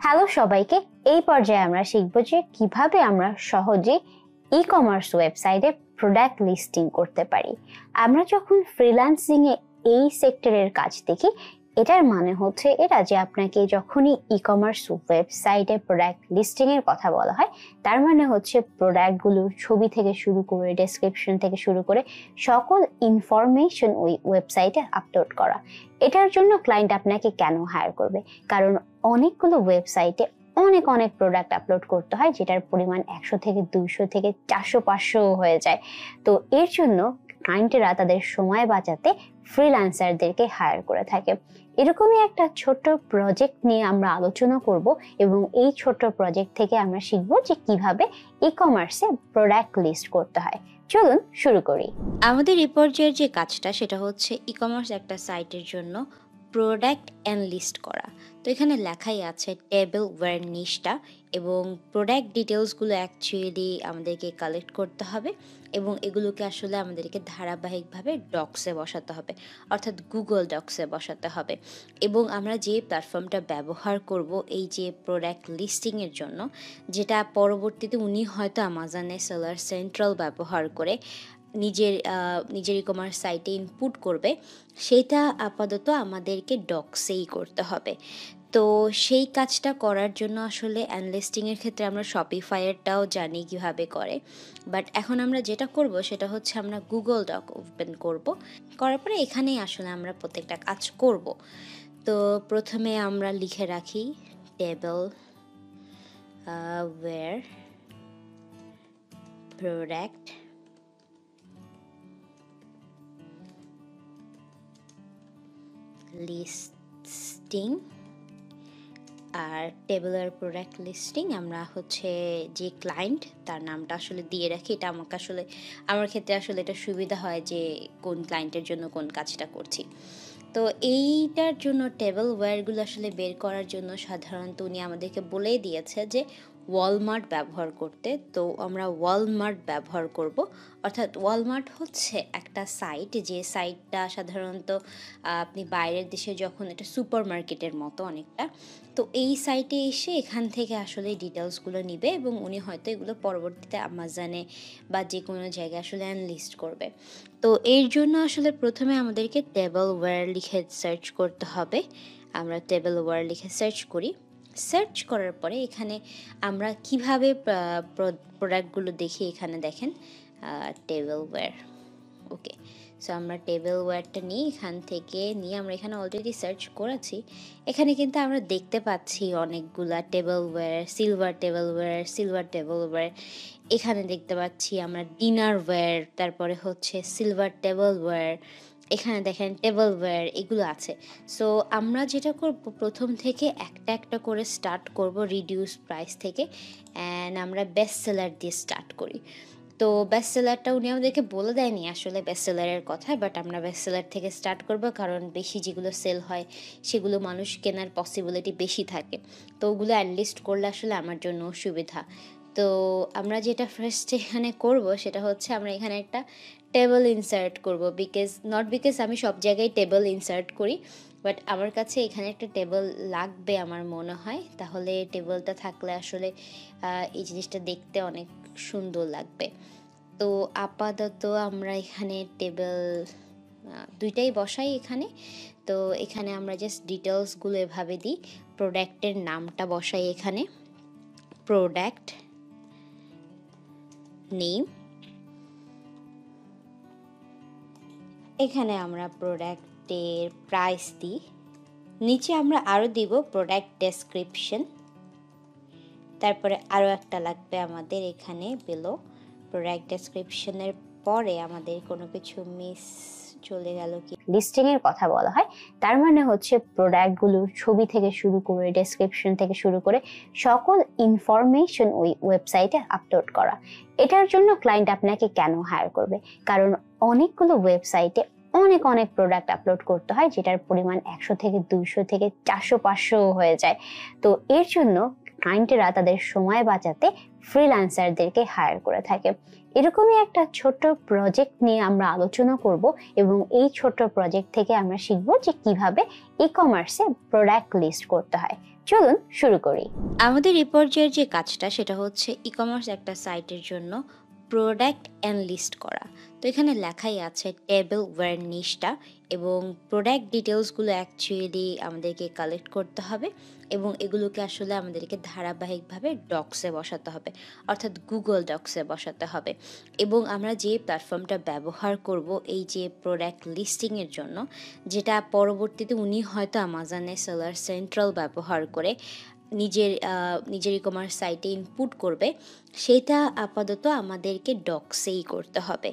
Hello সবাইকে, এই পর্যায়ে আমরা শিখব যে কিভাবে আমরা সহজে ই-কমার্স ওয়েবসাইটে প্রোডাক্ট লিস্টিং করতে পারি। আমরা যখন ফ্রিল্যান্সিং এ এই সেক্টরের কাজ দেখি, এটার মানে হচ্ছে এটা যে আপনাকে যখনই ই-কমার্স ওয়েবসাইটে প্রোডাক্ট লিস্টিং এর কথা বলা হয়, তার মানে হচ্ছে প্রোডাক্টগুলোর ছবি থেকে শুরু করে ডেসক্রিপশন থেকে শুরু করে সকল ইনফরমেশন ওই ওয়েবসাইটে আপলোড করা। এটার জন্য ক্লায়েন্ট আপনাকে কেন হায়ার করবে? কারণ অনেকগুলো ওয়েবসাইটে অনেক অনেক প্রোডাক্ট আপলোড করতে হয়, যেটার পরিমাণ 100 থেকে 200 থেকে 400-500 হয়ে যায়। তো এর জন্য ক্লায়েন্টেরা তাদের সময় বাঁচাতে ফ্রিল্যান্সারদেরকে হায়ার করে থাকে। এরকমই একটা ছোট্ট প্রজেক্ট নিয়ে আমরা আলোচনা করব এবং এই ছোট্ট প্রজেক্ট থেকে আমরা শিখব যে কিভাবে ই-কমার্সে প্রোডাক্ট লিস্ট করতে হয়। চলুন শুরু করি। আমাদের এই পর্যায়ের যে কাজটা সেটা হচ্ছে ই-কমার্স একটা সাইটের জন্য প্রোডাক্ট লিস্ট করা। তো এখানে লেখাই আছে টেবিল ওয়্যার নিশটা, এবং প্রোডাক্ট ডিটেলসগুলো অ্যাকচুয়ালি আমাদেরকে কালেক্ট করতে হবে এবং এগুলোকে আসলে আমাদেরকে ধারাবাহিকভাবে ডক্সে বসাতে হবে, অর্থাৎ গুগল ডক্সে বসাতে হবে। এবং আমরা যে প্ল্যাটফর্মটা ব্যবহার করব এই যে প্রোডাক্ট লিস্টিংয়ের জন্য, যেটা পরবর্তীতে উনি হয়তো আমাজনে সেলার সেন্ট্রাল ব্যবহার করে নিজের ই-কমার্স সাইটে ইনপুট করবে, সেটা আপাতত আমাদেরকে ডক্সেই করতে হবে। তো সেই কাজটা করার জন্য আসলে অ্যানলিস্টিংয়ের ক্ষেত্রে আমরা শপিফাইয়েরটাও জানি কিভাবে করে, বাট এখন আমরা যেটা করব সেটা হচ্ছে আমরা গুগল ডক ওপেন করব। করার পরে এখানেই আসলে আমরা প্রত্যেকটা কাজ করব। তো প্রথমে আমরা লিখে রাখি টেবিল ওয়্যার প্রোডাক্ট লিস্টিং। আর টেবিলের প্রোডাক্ট লিস্টিং আমরা হচ্ছে যে ক্লায়েন্ট তার নামটা আসলে দিয়ে রাখি। এটা আমাকে আসলে আমার ক্ষেত্রে আসলে এটা সুবিধা হয় যে কোন ক্লায়েন্টের জন্য কোন কাজটা করছি। তো এইটার জন্য টেবিল ওয়্যারগুলো আসলে বের করার জন্য সাধারণত উনি আমাদেরকে বলেই দিয়েছে যে ওয়ালমার্ট ব্যবহার করতে। তো আমরা ওয়ালমার্ট ব্যবহার করব, অর্থাৎ ওয়ালমার্ট হচ্ছে একটা সাইট, যে সাইটটা সাধারণত আপনি বাইরের দেশে যখন, এটা সুপার মার্কেটের মতো অনেকটা। তো এই সাইটে এসে এখান থেকে আসলে ডিটেলসগুলো নিবে এবং উনি হয়তো এগুলো পরবর্তীতে আমাজনে বা যে কোনো জায়গায় আসলে অ্যানলিস্ট করবে। তো এর জন্য আসলে প্রথমে আমাদেরকে টেবিল ওয়্যার লিখে সার্চ করতে হবে। আমরা টেবিল ওয়্যার লিখে সার্চ করি। সার্চ করার পরে এখানে আমরা কিভাবে প্রোডাক্টগুলো দেখি, এখানে দেখেন টেবিল ওয়্যার। ওকে, সো আমরা টেবিল ওয়্যারটা নিই, এখান থেকে নিয়ে আমরা এখানে অলরেডি সার্চ করেছি। এখানে কিন্তু আমরা দেখতে পাচ্ছি অনেকগুলা tableware, silver tableware, silver tableware. এখানে দেখতে পাচ্ছি আমরা ডিনার ওয়্যার, তারপরে হচ্ছে সিলভার টেবিল ওয়্যার, এখানে দেখেন টেবিল ওয়্যার, এগুলো আছে। সো আমরা যেটা করব, প্রথম থেকে একটা একটা করে স্টার্ট করব রিডিউস প্রাইস থেকে, অ্যান্ড আমরা বেস্ট সেলার দিয়ে স্টার্ট করি। তো বেস্ট সেলারটা উনি আমাদেরকে বলে দেয়নি আসলে বেস্ট সেলারের কথা, বাট আমরা বেস্ট সেলার থেকে স্টার্ট করব, কারণ বেশি যেগুলো সেল হয় সেগুলো মানুষ কেনার পসিবিলিটি বেশি থাকে। তো ওগুলো অ্যানলিস্ট করলে আসলে আমার জন্য সুবিধা। তো আমরা যেটা ফার্স্ট এখানে করব সেটা হচ্ছে আমরা এখানে একটা টেবিল ইনসার্ট করব, বিকজ আমি সব জায়গায় টেবিল ইনসার্ট করি, বাট আমার কাছে এখানে একটা টেবিল লাগবে আমার মনে হয়। তাহলে টেবিলটা থাকলে আসলে এই জিনিসটা দেখতে অনেক সুন্দর লাগবে। তো আপাতত আমরা এখানে টেবিল দুইটাই বসাই এখানে। তো এখানে আমরা জাস্ট ডিটেলসগুলো এভাবে দিই, প্রোডাক্টের নামটা বসাই এখানে, প্রোডাক্ট নেম। এখানে আমরা প্রোডাক্টের প্রাইস দিই, নিচে আমরা আরও দিব প্রোডাক্ট ডেসক্রিপশন। তারপরে আরও একটা লাগবে আমাদের এখানে বিলো প্রোডাক্ট ডেসক্রিপশনের পরে আমাদের কোনো কিছু মিস চলে গেল কি, লিস্টিং এর কথা বলা হয়, তার মানে হচ্ছে প্রোডাক্টগুলোর ছবি থেকে শুরু করে ডেসক্রিপশন থেকে শুরু করে সকল ইনফরমেশন ওই ওয়েবসাইটে আপলোড করা। এটার জন্য ক্লায়েন্ট আপনাকে কেন হায়ার করবে? কারণ অনেকগুলো ওয়েবসাইটে অনেক অনেক প্রোডাক্ট আপলোড করতে হয়, যেটার পরিমাণ 100 থেকে 200 থেকে 400-500 হয়ে যায়। তো এর জন্য ক্লায়েন্টেরা তাদের সময় বাঁচাতে ফ্রিল্যান্সারদেরকে হায়ার করে থাকে। এরকমই একটা ছোট্ট প্রজেক্ট নিয়ে আমরা আলোচনা করব এবং এই ছোট্ট প্রজেক্ট থেকে আমরা শিখব যে কিভাবে ই কমার্সে প্রোডাক্ট লিস্ট করতে হয়। চলুন শুরু করি। আমাদের এই পর্যায়ের যে কাজটা সেটা হচ্ছে ই কমার্স একটা সাইটের জন্য প্রোডাক্ট অ্যান্ড লিস্ট করা। তো এখানে লেখাই আছে টেবিল ওয়্যার নিশটা, এবং প্রোডাক্ট ডিটেলসগুলো অ্যাকচুয়ালি আমাদেরকে কালেক্ট করতে হবে এবং এগুলোকে আসলে আমাদেরকে ধারাবাহিকভাবে ডক্সে বসাতে হবে, অর্থাৎ গুগল ডক্সে বসাতে হবে। এবং আমরা যে প্ল্যাটফর্মটা ব্যবহার করব এই যে প্রোডাক্ট লিস্টিংয়ের জন্য, যেটা পরবর্তীতে উনি হয়তো আমাজনে সেলার সেন্ট্রাল ব্যবহার করে নিজের ই কমার্স সাইটে ইনপুট করবে, সেটা আপাতত আমাদেরকে ডক্সেই করতে হবে।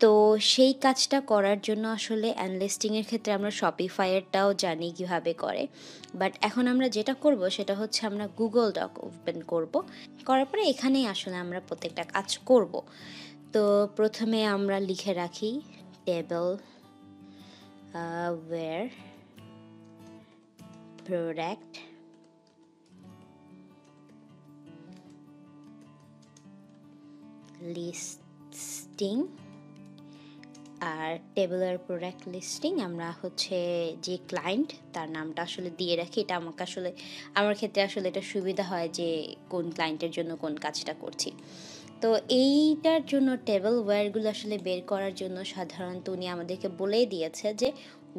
তো সেই কাজটা করার জন্য আসলে অ্যানলিস্টিংয়ের ক্ষেত্রে আমরা শপিফাইয়েরটাও জানি কিভাবে করে, বাট এখন আমরা যেটা করব সেটা হচ্ছে আমরা গুগল ডক ওপেন করব। করার পরে এখানেই আসলে আমরা প্রত্যেকটা কাজ করব। তো প্রথমে আমরা লিখে রাখি টেবিল ওয়্যার প্রোডাক্ট লিস্টিং। আর টেবুলার প্রোডাক্ট লিস্টিং আমরা হচ্ছে যে ক্লায়েন্ট তার নামটা আসলে দিয়ে রাখি। এটা আমার ক্ষেত্রে আসলে এটা সুবিধা হয় যে কোন ক্লায়েন্টের জন্য কোন কাজটা করছি। তো এইটার জন্য টেবল ওয়্যারগুলো আসলে বের করার জন্য সাধারণত উনি আমাদেরকে বলেই দিয়েছে যে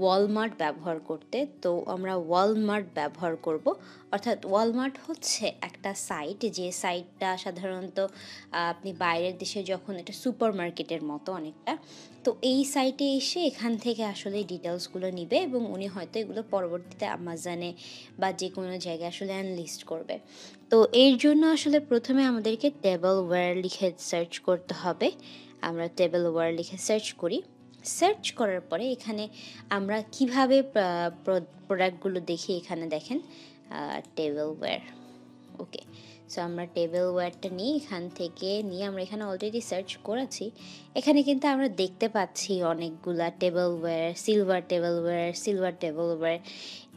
ওয়ালমার্ট ব্যবহার করতে। তো আমরা ওয়ালমার্ট ব্যবহার করব। অর্থাৎ ওয়ালমার্ট হচ্ছে একটা সাইট, যে সাইটটা সাধারণত আপনি বাইরের দেশে যখন, এটা সুপার মার্কেটের মতো অনেকটা। তো এই সাইটে এসে এখান থেকে আসলে ডিটেলসগুলো নিবে এবং উনি হয়তো এগুলো পরবর্তীতে আমাজনে বা যে কোনো জায়গায় আসলে অ্যানলিস্ট করবে। তো এর জন্য আসলে প্রথমে আমাদেরকে টেবল ওয়্যার লিখে সার্চ করতে হবে। আমরা টেবল ওয়্যার লিখে সার্চ করি। সার্চ করার পরে এখানে আমরা কিভাবে প্রোডাক্টগুলো দেখি, এখানে দেখেন টেবল ওয়্যার। ওকে, সো আমরা টেবল ওয়্যারটা নিই, এখান থেকে নিয়ে আমরা এখানে অলরেডি সার্চ করেছি। এখানে কিন্তু আমরা দেখতে পাচ্ছি অনেকগুলা tableware, silver tableware.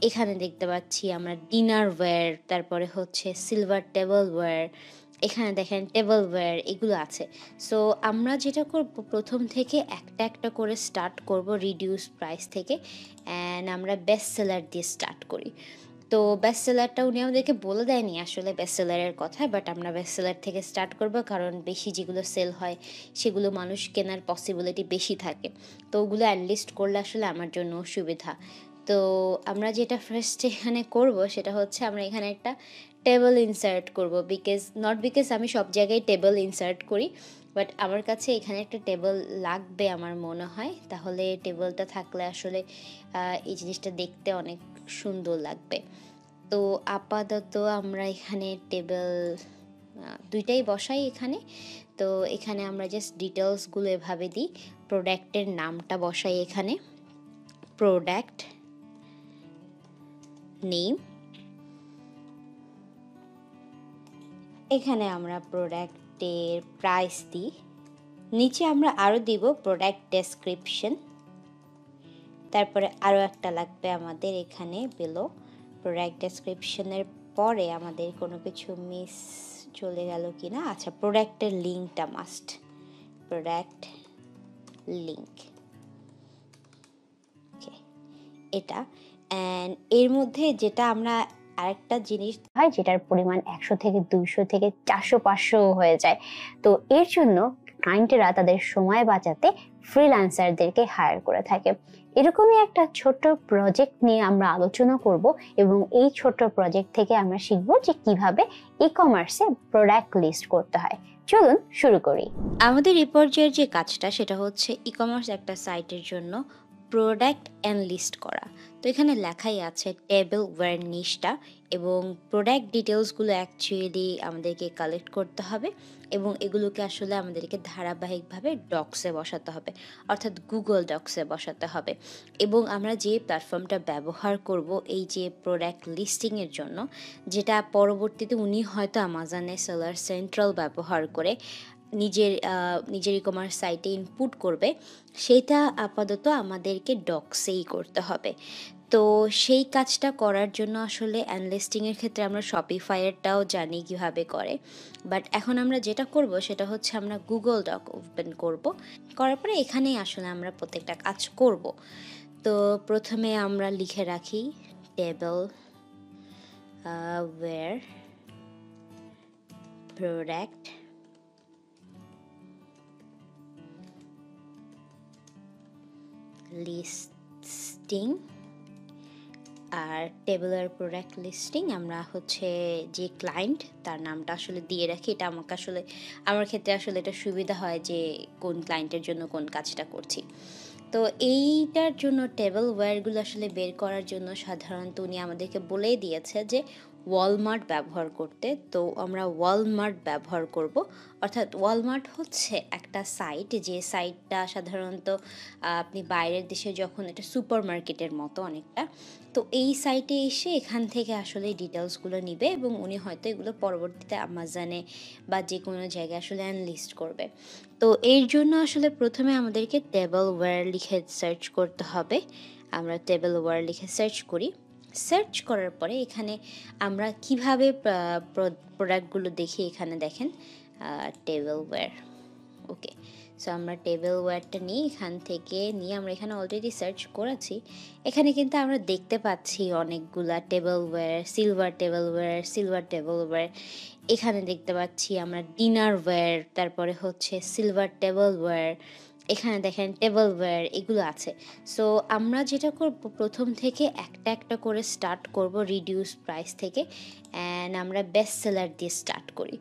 এখানে দেখতে পাচ্ছি আমরা ডিনার ওয়্যার, তারপরে হচ্ছে সিলভার টেবল ওয়্যার। এখানে দেখেন টেবল ওয়্যার, এগুলো আছে। সো আমরা যেটা করব, প্রথম থেকে একটা একটা করে স্টার্ট করব রিডিউস প্রাইস থেকে, অ্যান্ড আমরা বেস্ট সেলার দিয়ে স্টার্ট করি। তো বেস্ট সেলারটা উনি আমাদেরকে বলে দেয়নি আসলে বেস্ট সেলারের কথা, বাট আমরা বেস্ট সেলার থেকে স্টার্ট করব, কারণ বেশি যেগুলো সেল হয় সেগুলো মানুষ কেনার পসিবিলিটি বেশি থাকে। তো ওগুলো অ্যানলিস্ট করলে আসলে আমার জন্য সুবিধা। তো আমরা যেটা ফার্স্ট এখানে করব সেটা হচ্ছে আমরা এখানে একটা টেবল ইনসার্ট করব, বিকজ আমি সব জায়গায় টেবল ইনসার্ট করি, বাট আমার কাছে এখানে একটা টেবল লাগবে আমার মনে হয়। তাহলে টেবলটা থাকলে আসলে এই জিনিসটা দেখতে অনেক সুন্দর লাগবে। তো আপাতত আমরা এখানে টেবল দুইটাই বসাই এখানে। তো এখানে আমরা জাস্ট ডিটেলসগুলো এভাবে দিই। প্রোডাক্টের নামটা বসাই এখানে, প্রোডাক্ট নেম। এখানে আমরা প্রোডাক্টের প্রাইস দিই। নিচে আমরা আরও দিব প্রোডাক্ট ডেসক্রিপশন। তারপরে আরও একটা লাগবে আমাদের এখানে বিলো। প্রোডাক্ট ডেসক্রিপশনের পরে আমাদের কোনো কিছু মিস চলে গেল কি না, আচ্ছা, প্রোডাক্টের লিঙ্কটা মাস্ট, প্রোডাক্ট লিঙ্ক। ওকে, এটা। অ্যান্ড এর মধ্যে যেটা আমরা আরেকটা জিনিস হয়, যেটার পরিমাণ 100 থেকে 200 থেকে 400-500 হয়ে যায়। তো এর জন্য ক্লায়েন্টেরা তাদের সময় বাঁচাতে ফ্রিল্যান্সারদেরকে হায়ার করে থাকে। এরকমই একটা ছোট্ট প্রজেক্ট নিয়ে আমরা আলোচনা করব এবং এই ছোট্ট প্রজেক্ট থেকে আমরা শিখব যে কিভাবে ই কমার্সে প্রোডাক্ট লিস্ট করতে হয়। চলুন শুরু করি। আমাদের এই পর্যায়ের যে কাজটা সেটা হচ্ছে ই কমার্স একটা সাইটের জন্য প্রোডাক্ট অ্যান্ড লিস্ট করা। তো এখানে লেখাই আছে টেবিল ওয়্যার নিশটা, এবং প্রোডাক্ট ডিটেলসগুলো অ্যাকচুয়ালি আমাদেরকে কালেক্ট করতে হবে এবং এগুলোকে আসলে আমাদেরকে ধারাবাহিকভাবে ডক্সে বসাতে হবে, অর্থাৎ গুগল ডক্সে বসাতে হবে। এবং আমরা যে প্ল্যাটফর্মটা ব্যবহার করব এই যে প্রোডাক্ট লিস্টিংয়ের জন্য, যেটা পরবর্তীতে উনি হয়তো আমাজনে সেলার সেন্ট্রাল ব্যবহার করে নিজের ই কমার্স সাইটে ইনপুট করবে, সেটা আপাতত আমাদেরকে ডক্সেই করতে হবে। তো সেই কাজটা করার জন্য আসলে অ্যানলিস্টিংয়ের ক্ষেত্রে আমরা শপিফাইয়েরটাও জানি কিভাবে করে। বাট এখন আমরা যেটা করব সেটা হচ্ছে আমরা গুগল ডক ওপেন করব। করার পরে এখানেই আসলে আমরা প্রত্যেকটা কাজ করব। তো প্রথমে আমরা লিখে রাখি টেবল ওয়্যার প্রোডাক্ট লিস্টিং আর টেবলার প্রোডাক্ট লিস্টিং আমরা হচ্ছে যে ক্লায়েন্ট তার নামটা আসলে দিয়ে রাখি। এটা আমাকে আসলে আমার ক্ষেত্রে আসলে এটা সুবিধা হয় যে কোন ক্লায়েন্টের জন্য কোন কাজটা করছি। তো এইটার জন্য টেবল ওয়্যারগুলো আসলে বের করার জন্য সাধারণত উনি আমাদেরকে বলেই দিয়েছে যে ওয়ালমার্ট ব্যবহার করতে। তো আমরা ওয়ালমার্ট ব্যবহার করব। অর্থাৎ ওয়ালমার্ট হচ্ছে একটা সাইট, যে সাইটটা সাধারণত আপনি বাইরের দেশে যখন, এটা সুপার মার্কেটের মতো অনেকটা। তো এই সাইটে এসে এখান থেকে আসলে ডিটেলসগুলো নিবে এবং উনি হয়তো এগুলো পরবর্তীতে আমাজনে বা যে কোনো জায়গায় আসলে অ্যানলিস্ট করবে। তো এর জন্য আসলে প্রথমে আমাদেরকে টেবল ওয়্যার লিখে সার্চ করতে হবে। আমরা টেবল ওয়্যার লিখে সার্চ করি। সার্চ করার পরে এখানে আমরা কিভাবে প্রোডাক্টগুলো দেখি, এখানে দেখেন টেবল ওয়্যার। ওকে, সো আমরা টেবল ওয়্যারটা নিই, এখান থেকে নিয়ে আমরা এখানে অলরেডি সার্চ করেছি। এখানে কিন্তু আমরা দেখতে পাচ্ছি অনেকগুলা tableware, silver tableware, silver tableware. এখানে দেখতে পাচ্ছি আমরা ডিনার ওয়্যার, তারপরে হচ্ছে সিলভার টেবল ওয়্যার, এখানে দেখেন টেবল ওয়্যার, এগুলো আছে। সো আমরা যেটা করব, প্রথম থেকে একটা একটা করে স্টার্ট করব রিডিউস প্রাইস থেকে, অ্যান্ড আমরা বেস্ট সেলার দিয়ে স্টার্ট করি।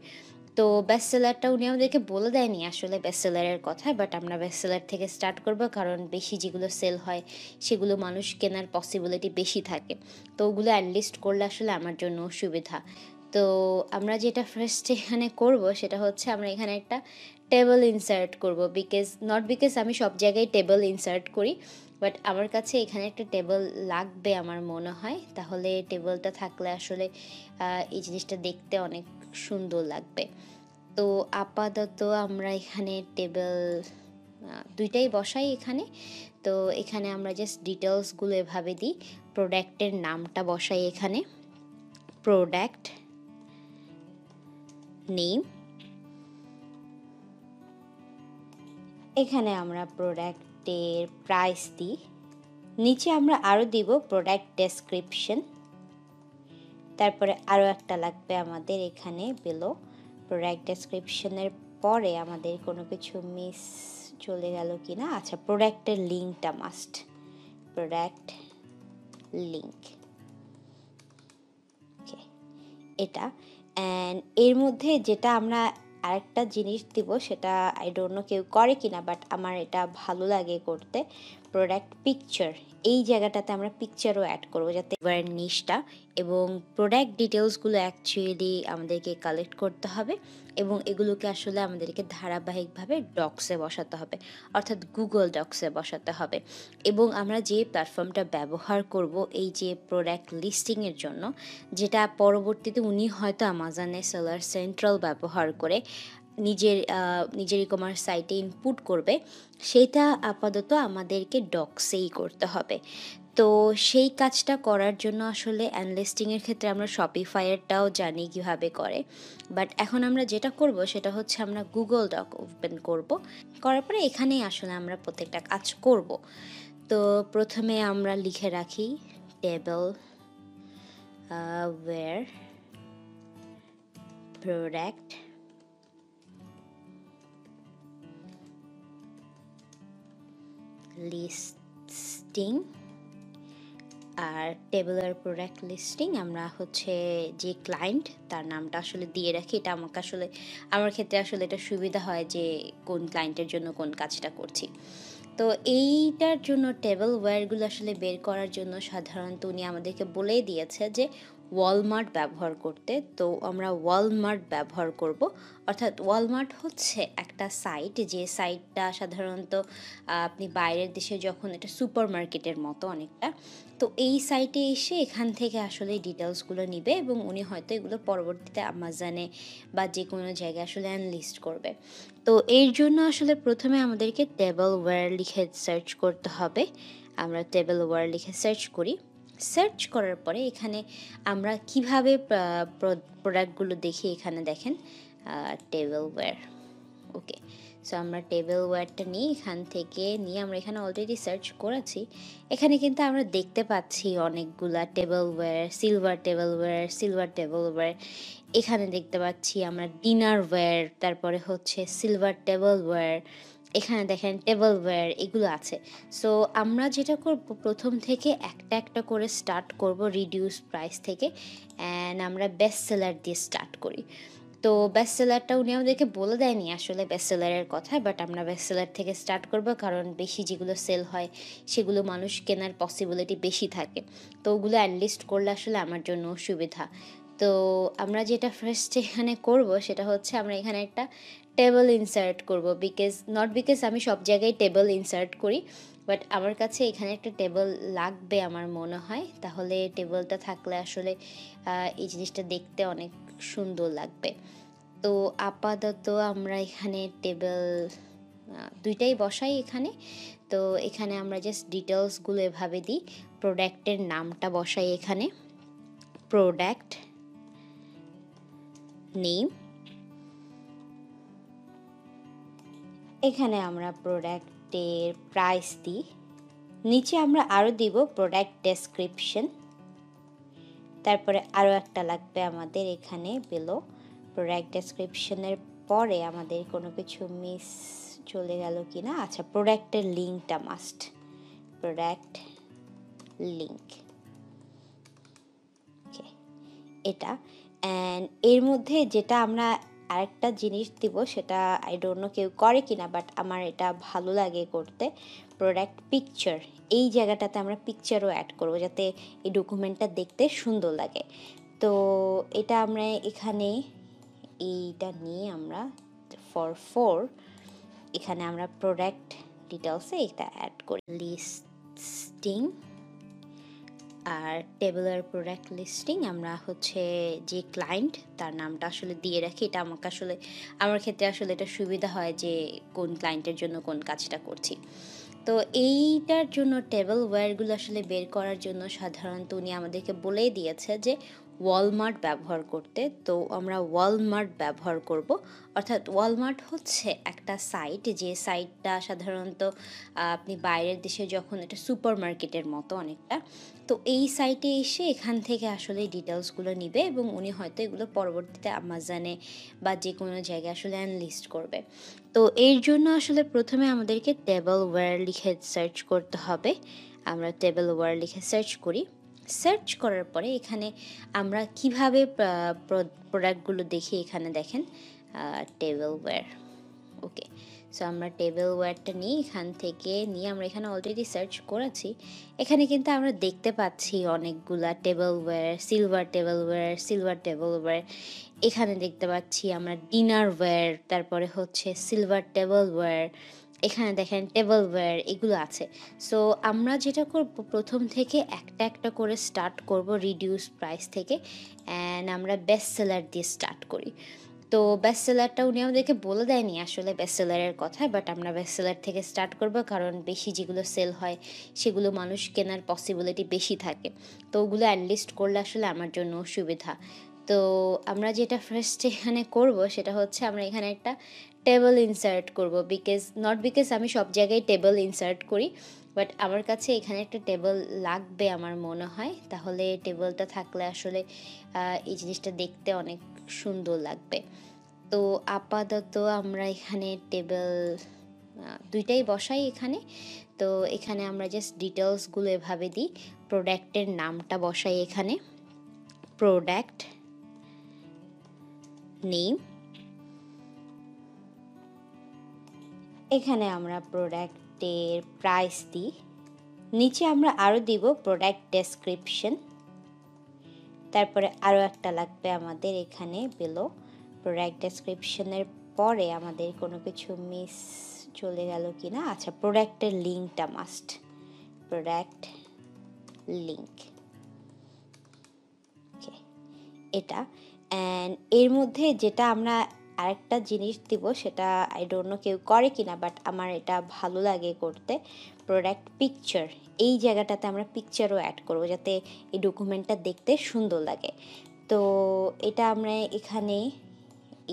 তো বেস্ট সেলারটা উনি আমাদেরকে বলে দেয়নি আসলে বেস্ট সেলারের কথা, বাট আমরা বেস্ট সেলার থেকে স্টার্ট করব, কারণ বেশি যেগুলো সেল হয় সেগুলো মানুষ কেনার পসিবিলিটি বেশি থাকে। তো ওগুলো অ্যানলিস্ট করলে আসলে আমার জন্য সুবিধা। তো আমরা যেটা ফার্স্ট এখানে করব সেটা হচ্ছে আমরা এখানে একটা টেবল ইনসার্ট করব, বিকজ আমি সব জায়গায় টেবল ইনসার্ট করি, বাট আমার কাছে এখানে একটা টেবল লাগবে আমার মনে হয়। তাহলে টেবলটা থাকলে আসলে এই জিনিসটা দেখতে অনেক সুন্দর লাগবে। তো আপাতত আমরা এখানে টেবল দুইটাই বসাই এখানে। তো এখানে আমরা জাস্ট ডিটেলসগুলো এভাবে দিই, প্রোডাক্টের নামটা বসাই এখানে, প্রোডাক্ট নেম। এখানে আমরা প্রোডাক্টের প্রাইস দিই, নিচে আমরা আরও দিব প্রোডাক্ট ডেসক্রিপশন। তারপরে আরও একটা লাগবে আমাদের এখানে বিলো প্রোডাক্ট ডেসক্রিপশনের পরে আমাদের কোনো কিছু মিস চলে গেল কি না, আচ্ছা প্রোডাক্টের লিঙ্কটা মাস্ট, প্রোডাক্ট লিঙ্ক, ওকে এটা। অ্যান্ড এর মধ্যে যেটা আমরা আরেকটা জিনিস দিব, সেটা আই ডোন্ট নো কেউ করে কিনা, বাট আমার এটা ভালো লাগে করতে, প্রোডাক্ট পিকচার। এই জায়গাটাতে আমরা পিকচারও অ্যাড করবো, যাতে নিশটা এবং প্রোডাক্ট ডিটেলসগুলো অ্যাকচুয়ালি আমাদেরকে কালেক্ট করতে হবে এবং এগুলোকে আসলে আমাদেরকে ধারাবাহিকভাবে ডক্সে বসাতে হবে, অর্থাৎ গুগল ডক্সে বসাতে হবে। এবং আমরা যে প্ল্যাটফর্মটা ব্যবহার করব এই যে প্রোডাক্ট লিস্টিংয়ের জন্য, যেটা পরবর্তীতে উনি হয়তো আমাজনে সেলার সেন্ট্রাল ব্যবহার করে নিজের ই কমার্স সাইটে ইনপুট করবে, সেটা আপাতত আমাদেরকে ডক্সেই করতে হবে। তো সেই কাজটা করার জন্য আসলে অ্যানলিস্টিংয়ের ক্ষেত্রে আমরা শপিফাইয়েরটাও জানি কিভাবে করে। বাট এখন আমরা যেটা করব সেটা হচ্ছে আমরা গুগল ডক ওপেন করব। করার পরে এখানেই আসলে আমরা প্রত্যেকটা কাজ করব। তো প্রথমে আমরা লিখে রাখি টেবল ওয়্যার প্রোডাক্ট লিস্টিং আর টেবলার প্রোডাক্ট লিস্টিং আমরা হচ্ছে যে ক্লায়েন্ট তার নামটা আসলে দিয়ে রাখি। এটা আমাকে আসলে আমার ক্ষেত্রে আসলে এটা সুবিধা হয় যে কোন ক্লায়েন্টের জন্য কোন কাজটা করছি। তো এইটার জন্য টেবল ওয়্যারগুলো আসলে বের করার জন্য সাধারণত উনি আমাদেরকে বলেই দিয়েছে যে ওয়ালমার্ট ব্যবহার করতে। তো আমরা ওয়ালমার্ট ব্যবহার করব। অর্থাৎ ওয়ালমার্ট হচ্ছে একটা সাইট, যে সাইটটা সাধারণত আপনি বাইরের দেশে যখন, এটা সুপার মার্কেটের মতো অনেকটা। তো এই সাইটে এসে এখান থেকে আসলে ডিটেলসগুলো নিবে এবং উনি হয়তো এগুলো পরবর্তীতে আমাজনে বা যে কোনো জায়গায় আসলে অ্যানলিস্ট করবে। তো এর জন্য আসলে প্রথমে আমাদেরকে টেবল ওয়্যার লিখে সার্চ করতে হবে। আমরা টেবল ওয়্যার লিখে সার্চ করি। সার্চ করার পরে এখানে আমরা কিভাবে প্রোডাক্টগুলো দেখি, এখানে দেখেন টেবিলওয়্যার। ওকে, সো আমরা টেবিলওয়্যারটা নিই, এখান থেকে নিয়ে আমরা এখানে অলরেডি সার্চ করেছি। এখানে কিন্তু আমরা দেখতে পাচ্ছি অনেকগুলা টেবিলওয়্যার, সিলভার টেবিলওয়্যার। এখানে দেখতে পাচ্ছি আমরা ডিনারওয়্যার, তারপরে হচ্ছে সিলভার টেবিলওয়্যার। এখানে দেখেন টেবিলওয়্যার, এগুলো আছে। সো আমরা যেটা করব, প্রথম থেকে একটা একটা করে স্টার্ট করব রিডিউস প্রাইস থেকে, অ্যান্ড আমরা বেস্ট সেলার দিয়ে স্টার্ট করি। তো বেস্ট সেলারটা উনি আমাদেরকে বলে দেয়নি আসলে বেস্ট সেলারের কথা, বাট আমরা বেস্ট সেলার থেকে স্টার্ট করব, কারণ বেশি যেগুলো সেল হয় সেগুলো মানুষ কেনার পসিবিলিটি বেশি থাকে। তো ওগুলো অ্যানলিস্ট করলে আসলে আমার জন্য সুবিধা। তো আমরা যেটা ফার্স্ট এখানে করব সেটা হচ্ছে আমরা এখানে একটা টেবল ইনসার্ট করব, বিকজ আমি সব জায়গায় টেবল ইনসার্ট করি, বাট আমার কাছে এখানে একটা টেবল লাগবে আমার মনে হয়। তাহলে টেবলটা থাকলে আসলে এই জিনিসটা দেখতে অনেক সুন্দর লাগবে। তো আপাতত আমরা এখানে টেবিল দুইটাই বসাই এখানে। তো এখানে আমরা জাস্ট ডিটেলসগুলো এভাবে দিই, প্রোডাক্টের নামটা বসাই এখানে, প্রোডাক্ট নেম। এখানে আমরা প্রোডাক্টের প্রাইস দিই, নিচে আমরা আরও দিব প্রোডাক্ট ডেসক্রিপশন। তারপরে আরও একটা লাগবে আমাদের এখানে বিলো, প্রোডাক্ট ডেসক্রিপশনের পরে আমাদের কোনো কিছু মিস চলে গেল কি না, আচ্ছা প্রোডাক্টের লিঙ্কটা মাস্ট, প্রোডাক্ট লিঙ্ক। ওকে, এটা। অ্যান্ড এর মধ্যে যেটা আমরা আরেকটা জিনিস দিব, সেটা আই ডোন্ট নো কেউ করে কিনা, বাট আমার এটা ভালো লাগে করতে, প্রোডাক্ট পিকচার। এই জায়গাটাতে আমরা পিকচারও অ্যাড করব যাতে এই ডকুমেন্টটা দেখতে সুন্দর লাগে। তো এটা আমরা এখানে এইটা নিয়ে আমরা ফর এখানে আমরা প্রোডাক্ট ডিটেলসে এটা অ্যাড করি, লিস্টিং আর টেবুলার প্রোডাক্ট লিস্টিং। আমরা হচ্ছে যে ক্লায়েন্ট তার নামটা আসলে দিয়ে রাখি, এটা আমাকে আসলে আমার ক্ষেত্রে আসলে এটা সুবিধা হয় যে কোন ক্লায়েন্টের জন্য কোন কাজটা করছি। তো এইটার জন্য টেবিলওয়্যারগুলো আসলে বের করার জন্য সাধারণত উনি আমাদেরকে বলেই দিয়েছে যে ওয়ালমার্ট ব্যবহার করতে। তো আমরা ওয়ালমার্ট ব্যবহার করব, অর্থাৎ ওয়ালমার্ট হচ্ছে একটা সাইট, যে সাইটটা সাধারণত আপনি বাইরের দেশে যখন, এটা সুপার মার্কেটের মতো অনেকটা। তো এই সাইটে এসে এখান থেকে আসলে ডিটেলসগুলো নিবে, এবং উনি হয়তো এগুলো পরবর্তীতে আমাজনে বা যে কোনো জায়গায় আসলে অ্যানলিস্ট করবে। তো এর জন্য আসলে প্রথমে আমাদেরকে টেবিলওয়্যার লিখে সার্চ করতে হবে। আমরা টেবিলওয়্যার লিখে সার্চ করি। সার্চ করার পরে এখানে আমরা কিভাবে প্রোডাক্টগুলো দেখি, এখানে দেখেন টেবিলওয়্যার। ওকে, সো আমরা টেবিলওয়্যারটা নিই, এখান থেকে নিয়ে আমরা এখানে অলরেডি সার্চ করেছি। এখানে কিন্তু আমরা দেখতে পাচ্ছি অনেকগুলা টেবিলওয়্যার, সিলভার টেবিলওয়্যার। এখানে দেখতে পাচ্ছি আমরা ডিনারওয়্যার, তারপরে হচ্ছে সিলভার টেবিলওয়্যার। এখানে দেখেন টেবিলওয়্যার, এগুলো আছে। সো আমরা যেটা করব, প্রথম থেকে একটা একটা করে স্টার্ট করব রিডিউস প্রাইস থেকে, অ্যান্ড আমরা বেস্ট সেলার দিয়ে স্টার্ট করি। তো বেস্ট সেলারটা উনি আমাদেরকে বলে দেয়নি আসলে বেস্ট সেলারের কথা, বাট আমরা বেস্ট সেলার থেকে স্টার্ট করব, কারণ বেশি যেগুলো সেল হয় সেগুলো মানুষ কেনার পসিবিলিটি বেশি থাকে। তো ওগুলো অ্যানলিস্ট করলে আসলে আমার জন্য সুবিধা। তো আমরা যেটা ফার্স্ট এখানে করব সেটা হচ্ছে আমরা এখানে একটা টেবল ইনসার্ট করব, বিকজ আমি সব জায়গায় টেবল ইনসার্ট করি, বাট আমার কাছে এখানে একটা টেবল লাগবে আমার মনে হয়। তাহলে টেবলটা থাকলে আসলে এই জিনিসটা দেখতে অনেক সুন্দর লাগবে। তো আপাতত আমরা এখানে টেবিল দুইটাই বসাই এখানে। তো এখানে আমরা জাস্ট ডিটেলসগুলো এভাবে দিই, প্রোডাক্টের নামটা বসাই এখানে, প্রোডাক্ট নেম। এখানে আমরা প্রোডাক্টের প্রাইস দিই, নিচে আমরা আরও দিব প্রোডাক্ট ডেসক্রিপশন। তারপরে আরও একটা লাগবে আমাদের এখানে বিলো, প্রোডাক্ট ডেসক্রিপশনের পরে আমাদের কোনো কিছু মিস চলে গেল কি না, আচ্ছা প্রোডাক্টের লিঙ্কটা মাস্ট, প্রোডাক্ট লিঙ্ক। ওকে, এটা। অ্যান্ড এর মধ্যে যেটা আমরা আরেকটা জিনিস দিব, সেটা আই ডোন্ট নো কেউ করে কিনা, বাট আমার এটা ভালো লাগে করতে, প্রোডাক্ট পিকচার। এই জায়গাটাতে আমরা পিকচারও অ্যাড করব যাতে এই ডকুমেন্টটা দেখতে সুন্দর লাগে। তো এটা আমরা এখানে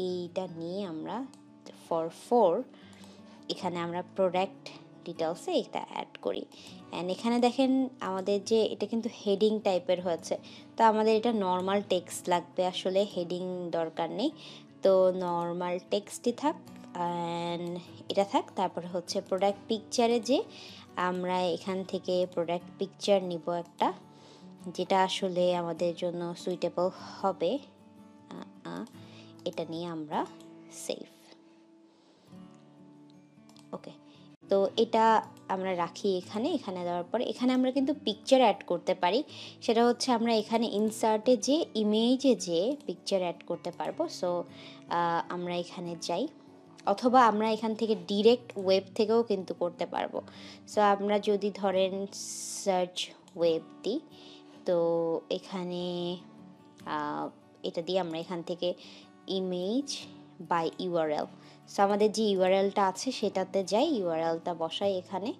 এইটা নিয়ে আমরা ফর এখানে আমরা প্রোডাক্ট ডিটেলসে এটা অ্যাড করি। অ্যান্ড এখানে দেখেন আমাদের যে এটা কিন্তু হেডিং টাইপের হয়েছে, তো আমাদের এটা নর্মাল টেক্সট লাগবে, আসলে হেডিং দরকার নেই। তো নর্মাল টেক্সটই থাক অ্যান্ড এটা থাক। তারপরে হচ্ছে প্রোডাক্ট পিকচারে যে আমরা এখান থেকে প্রোডাক্ট পিকচার নিব একটা, যেটা আসলে আমাদের জন্য সুইটেবল হবে। এটা নিয়ে আমরা সেভ। ওকে, তো এটা আমরা রাখি এখানে। এখানে দেওয়ার পরে এখানে আমরা কিন্তু পিকচার অ্যাড করতে পারি, সেটা হচ্ছে আমরা এখানে ইনসার্টে যে ইমেজে যে পিকচার অ্যাড করতে পারবো। সো আমরা এখানে যাই, অথবা আমরা এখান থেকে ডিরেক্ট ওয়েব থেকেও কিন্তু করতে পারবো। সো আমরা যদি ধরেন সার্চ ওয়েব দিই, তো এখানে এটা দিয়ে আমরা এখান থেকে ইমেজ বাই ইউআরএল, সো আমাদের যে ইউআরএলটা আছে সেটাতে যাই, ইউআরএলটা বসাই এখানে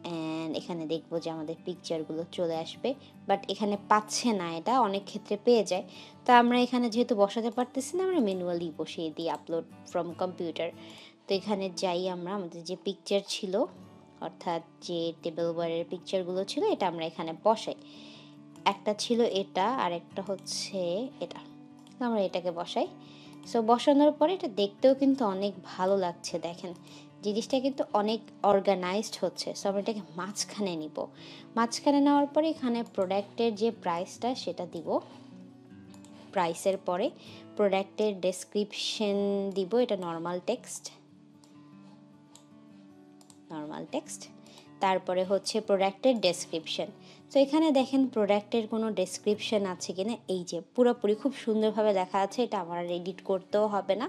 অ্যান্ড এখানে দেখবো যে আমাদের পিকচারগুলো চলে আসবে। বাট এখানে পাচ্ছে না, এটা অনেক ক্ষেত্রে পেয়ে যায়। তো আমরা এখানে যেহেতু বসাতে পারতেছি না, আমরা ম্যানুয়ালি বসিয়ে দিই আপলোড ফ্রম কম্পিউটার। তো এখানে যাই, আমরা আমাদের যে পিকচার ছিল, অর্থাৎ যে টেবিল ওয়্যারের পিকচারগুলো ছিল, এটা আমরা এখানে বসাই। একটা ছিল এটা আর একটা হচ্ছে এটা, আমরা এটাকে বসাই। সো বসানোর পরে এটা দেখতেও কিন্তু অনেক ভালো লাগছে, দেখেন জিনিসটা কিন্তু অনেক অর্গানাইজড হচ্ছে। সো আমরা এটাকে মাঝখানে নিব। মাঝখানে নেওয়ার পরে এখানে প্রোডাক্টের যে প্রাইসটা সেটা দিব, প্রাইসের পরে প্রোডাক্টের ডেসক্রিপশন দিব, এটা নর্মাল টেক্সট, তারপরে হচ্ছে প্রোডাক্টের ডেসক্রিপশন। তো এখানে দেখেন প্রোডাক্টের কোনো ডেসক্রিপশন আছে কিনা, এই যে পুরোপুরি খুব সুন্দরভাবে লেখা আছে, এটা আমার এডিট করতেও হবে না।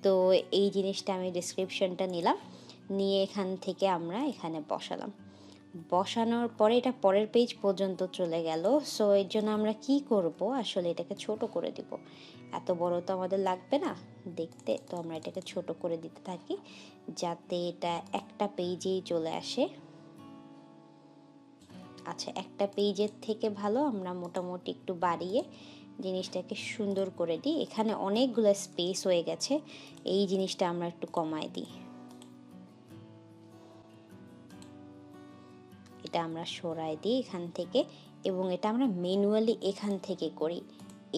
তো এই জিনিসটা আমি ডেসক্রিপশনটা নিলাম, নিয়ে এখান থেকে আমরা এখানে বসালাম। বসানোর পরে এটা পরের পেজ পর্যন্ত চলে গেল। সো এর জন্য আমরা কি করব, আসলে এটাকে ছোট করে দিব, এত বড় তো আমাদের লাগবে না দেখতে। তো আমরা এটাকে ছোট করে দিতে থাকি যাতে এটা একটা পেজেই চলে আসে। আচ্ছা, একটা পেজের থেকে ভালো আমরা মোটামুটি একটু বাড়িয়ে জিনিসটাকে সুন্দর করে দিই। এখানে অনেকগুলো স্পেস হয়ে গেছে, এই জিনিসটা আমরা একটু কমায় দিই, এটা আমরা সরাই দিই এখান থেকে, এবং এটা আমরা ম্যানুয়ালি এখান থেকে করি,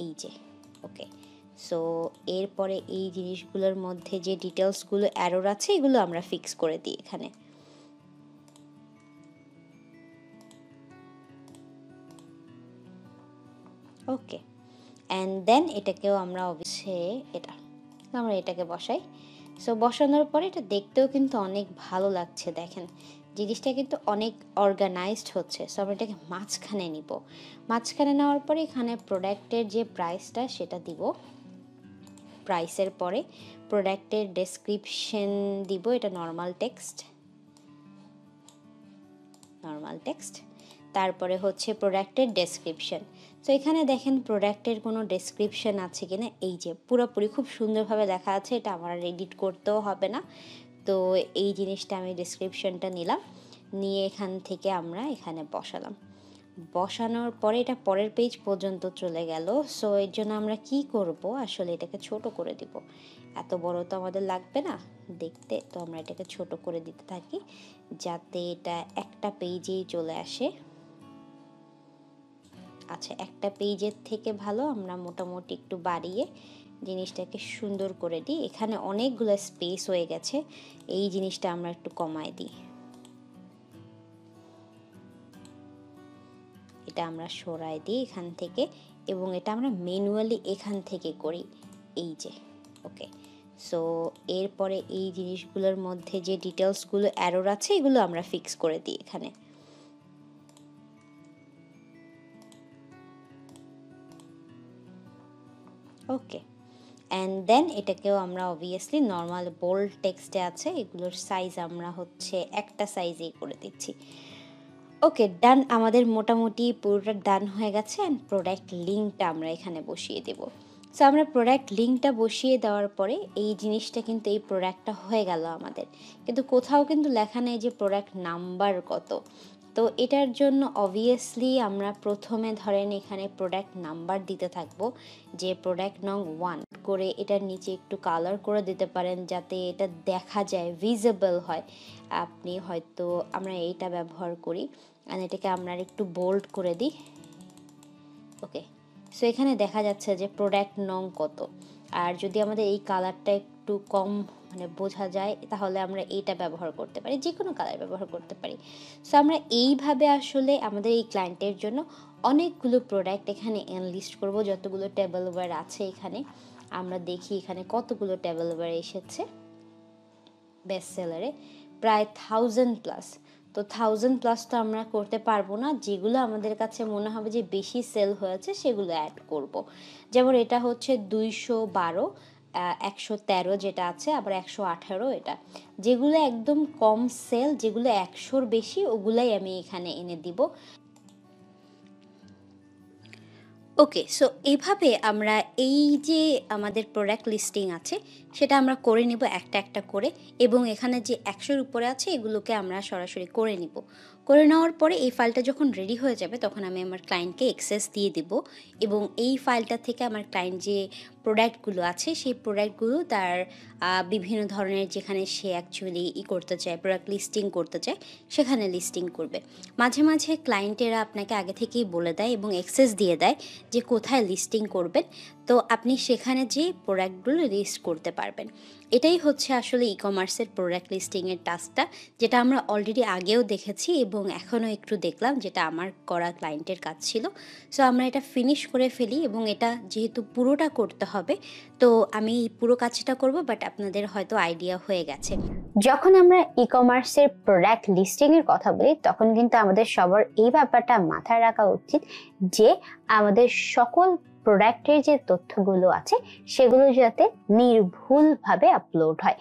এই যে। ওকে, সো এরপরে এই জিনিসগুলোর মধ্যে যে ডিটেলসগুলো অ্যারোর আছে এগুলো আমরা ফিক্স করে দিই এখানে। ওকে, অ্যান্ড দেন এটাকেও আমরা অবশ্যই আমরা এটাকে বসাই। সো বসানোর পরে এটা দেখতেও কিন্তু অনেক ভালো লাগছে, দেখেন জিনিসটা কিন্তু অনেক অর্গানাইজড হচ্ছে। সো আমরা এটাকে মাঝখানে নিব। মাঝখানে নেওয়ার পরে এখানে প্রোডাক্টের যে প্রাইসটা সেটা দিব, প্রাইসের পরে প্রোডাক্টের ডেসক্রিপশন দিব, এটা নর্মাল টেক্সট, তারপরে হচ্ছে প্রোডাক্টের ডেসক্রিপশন। তো এখানে দেখেন প্রোডাক্টের কোনো ডেসক্রিপশন আছে কিনা, এই যে পুরোপুরি খুব সুন্দরভাবে লেখা আছে, এটা আমার এডিট করতেও হবে না। তো এই জিনিসটা আমি ডেসক্রিপশনটা নিলাম, নিয়ে এখান থেকে আমরা এখানে বসালাম। বসানোর পরে এটা পরের পেজ পর্যন্ত চলে গেল। সো এর জন্য আমরা কি করব, আসলে এটাকে ছোট করে দিব, এত বড় তো আমাদের লাগবে না দেখতে। তো আমরা এটাকে ছোট করে দিতে থাকি যাতে এটা একটা পেজেই চলে আসে। আচ্ছা, একটা পেজের থেকে ভালো আমরা মোটামুটি একটু বাড়িয়ে জিনিসটাকে সুন্দর করে দিই। এখানে অনেকগুলো স্পেস হয়ে গেছে, এই জিনিসটা আমরা একটু কমায় দিই, এটা আমরা সরাই দিই এখান থেকে, এবং এটা আমরা ম্যানুয়ালি এখান থেকে করি, এই যে। ওকে, সো এরপরে এই জিনিসগুলোর মধ্যে যে ডিটেলসগুলো অ্যারোর আছে এগুলো আমরা ফিক্স করে দিই এখানে। ওকে, অ্যান্ড দেন এটাকেও আমরা অবভিয়াসলি নর্মাল বোল্ড টেক্সটে আছে, এগুলোর সাইজ আমরা হচ্ছে একটা সাইজেই করে দিচ্ছি। ওকে, ডান, আমাদের মোটামুটি পুরোটা ডান হয়ে গেছে। অ্যান্ড প্রোডাক্ট লিঙ্কটা আমরা এখানে বসিয়ে দেব। সো আমরা প্রোডাক্ট লিঙ্কটা বসিয়ে দেওয়ার পরে এই জিনিসটা কিন্তু এই প্রোডাক্টটা হয়ে গেল আমাদের, কিন্তু কোথাও কিন্তু লেখা নেই যে প্রোডাক্ট নাম্বার কত। তো এটার জন্য অবভিয়াসলি আমরা প্রথমে ধরেন এখানে প্রোডাক্ট নাম্বার দিতে থাকবো, যে প্রোডাক্ট নং 1 করে এটার নিচে একটু কালার করে দিতে পারেন যাতে এটা দেখা যায়, ভিজিবল হয়। আপনি হয়তো আমরা এইটা ব্যবহার করি, আর এটাকে আমরা একটু বোল্ড করে দিই। ওকে, সো এখানে দেখা যাচ্ছে যে প্রোডাক্ট নং কত। আর যদি আমাদের এই কালারটা একটু কম মানে বোঝা যায় তাহলে আমরা এইটা ব্যবহার করতে পারি, যে কোনো কালার ব্যবহার করতে পারি। সো আমরা এইভাবে আসলে আমাদের এই ক্লায়েন্টের জন্য অনেকগুলো প্রোডাক্ট এখানে এনলিস্ট করব। যতগুলো টেবলওয়্যার আছে এখানে আমরা দেখি এখানে কতগুলো টেবলওয়্যার এসেছে বেস্ট সেলারে, প্রায় 1000+। তো 1000+ তো আমরা করতে পারবো না, যেগুলো আমাদের কাছে মনে হবে যে বেশি সেল হয়েছে সেগুলো অ্যাড করব। যেমন এটা হচ্ছে 212, 113 যেটা আছে, আবার 118 এটা। যেগুলো একদম কম সেল, যেগুলো 100-র বেশি, ওগুলাই আমি এখানে এনে দিব। ওকে, সো এইভাবে আমরা এই যে আমাদের প্রোডাক্ট লিস্টিং আছে সেটা আমরা করে নিব একটা একটা করে, এবং এখানে যে 100-র উপরে আছে এগুলোকে আমরা সরাসরি করে নিব। করে নেওয়ার পরে এই ফাইলটা যখন রেডি হয়ে যাবে তখন আমি আমার ক্লায়েন্টকে অ্যাক্সেস দিয়ে দেব, এবং এই ফাইলটা থেকে আমার ক্লায়েন্ট যে প্রোডাক্টগুলো আছে সেই প্রোডাক্টগুলো তার বিভিন্ন ধরনের যেখানে সে অ্যাকচুয়ালি করতে চায়, প্রোডাক্ট লিস্টিং করতে চায়, সেখানে লিস্টিং করবে। মাঝে মাঝে ক্লায়েন্টেরা আপনাকে আগে থেকেই বলে দেয় এবং অ্যাক্সেস দিয়ে দেয় যে কোথায় লিস্টিং করবেন, তো আপনি সেখানে যে প্রোডাক্টগুলো লিস্ট করতে পারবেন। এটাই হচ্ছে আসলে ই কমার্সের প্রোডাক্ট লিস্টিংয়ের টাস্কটা, যেটা আমরা অলরেডি আগেও দেখেছি এবং এখনও একটু দেখলাম, যেটা আমার করা ক্লায়েন্টের কাজ ছিল। সো আমরা এটা ফিনিশ করে ফেলি, এবং এটা যেহেতু পুরোটা করতে হবে তো আমি পুরো কাজটা করব, বাট আপনাদের হয়তো আইডিয়া হয়ে গেছে। যখন আমরা ই কমার্সের প্রোডাক্ট লিস্টিং এর কথা বলি তখন কিন্তু আমাদের সবার এই ব্যাপারটা মাথায় রাখা উচিত যে আমাদের সকল প্রোডাক্টের যে তথ্যগুলো আছে সেগুলো যাতে নির্ভুলভাবে আপলোড হয়।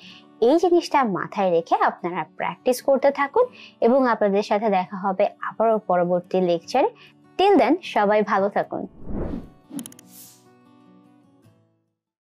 এই জিনিসটা মাথায় রেখে আপনারা প্র্যাকটিস করতে থাকুন, এবং আপনাদের সাথে দেখা হবে আবারও পরবর্তী লেকচারে। টিল দেন সবাই ভালো থাকুন।